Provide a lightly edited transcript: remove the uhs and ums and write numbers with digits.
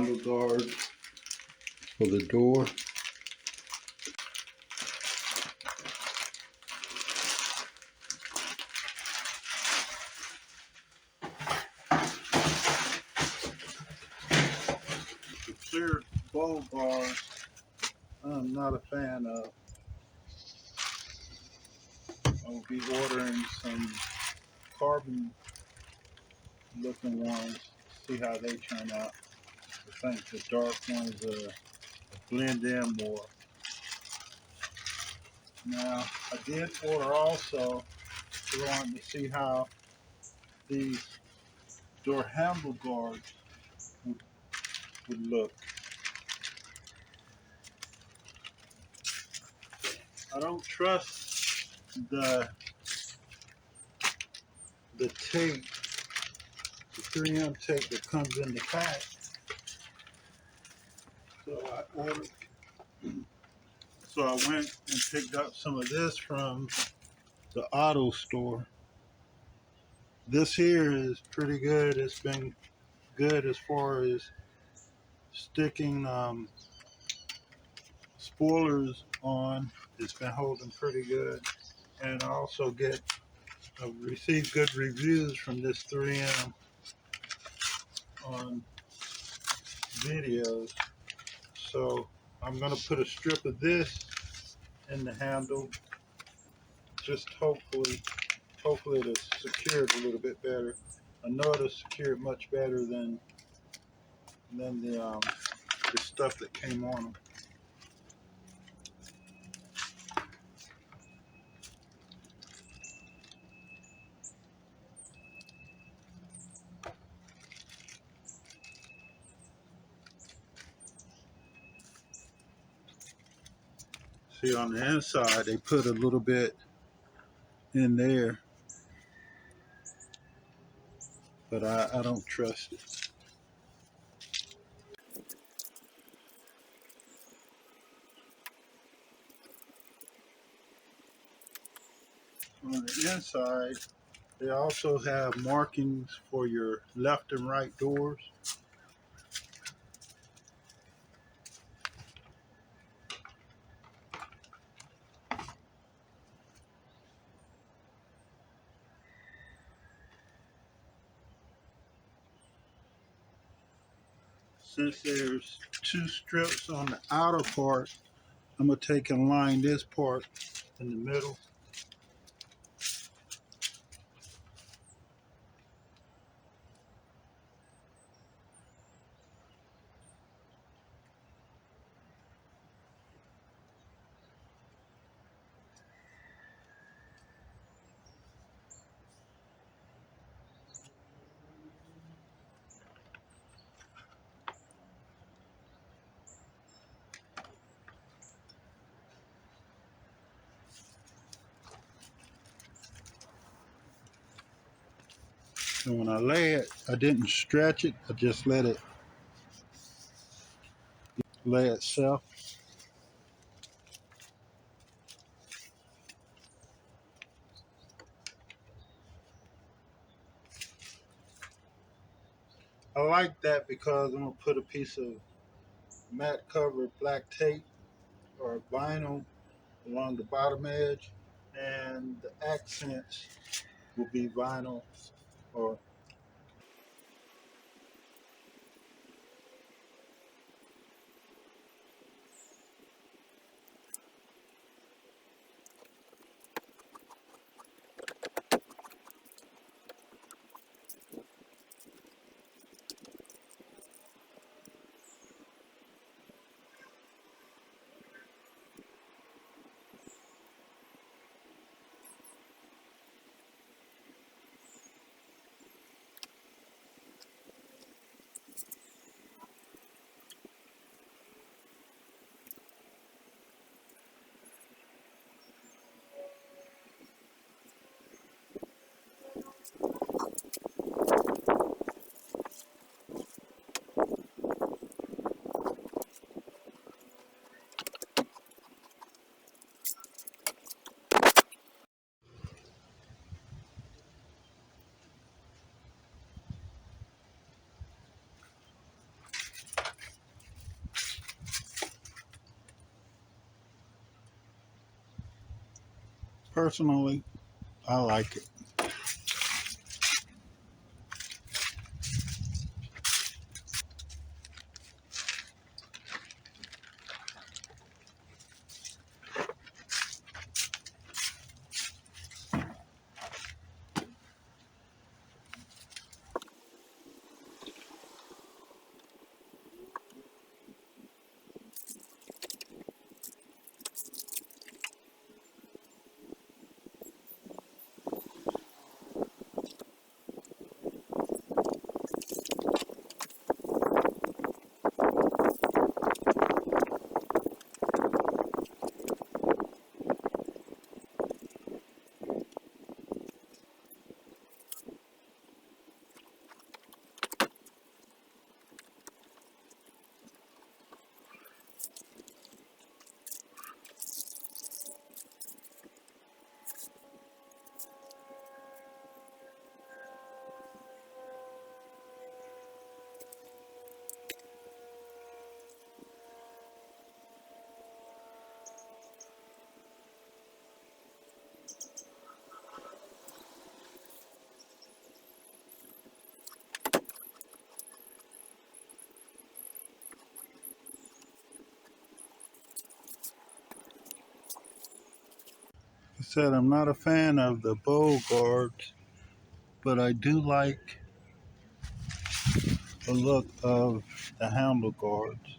handle guard for the door. The clear bowl bars, I'm not a fan of. I'll be ordering some carbon looking ones, see how they turn out. I think the dark ones blend in more. Now, I did order also, wanting to see how these door handle guards would look. I don't trust the tape, the 3M tape that comes in the pack. So I went and picked up some of this from the auto store. This here is pretty good. It's been good as far as sticking spoilers on. It's been holding pretty good. And I also received good reviews from this 3M on videos. So I'm gonna put a strip of this in the handle. Just hopefully it'll secure it a little bit better. I know it'll secure it much better than the stuff that came on them. See, on the inside they put a little bit in there, but I don't trust it. On the inside, they also have markings for your left and right doors. Since there's two strips on the outer part, I'm going to take and line this part in the middle. And when I lay it, I didn't stretch it, I just let it lay itself. I like that because I'm going to put a piece of matte cover black tape or vinyl along the bottom edge, and the accents will be vinyl or personally, I like it. I said I'm not a fan of the bow guards, but I do like the look of the handle guards.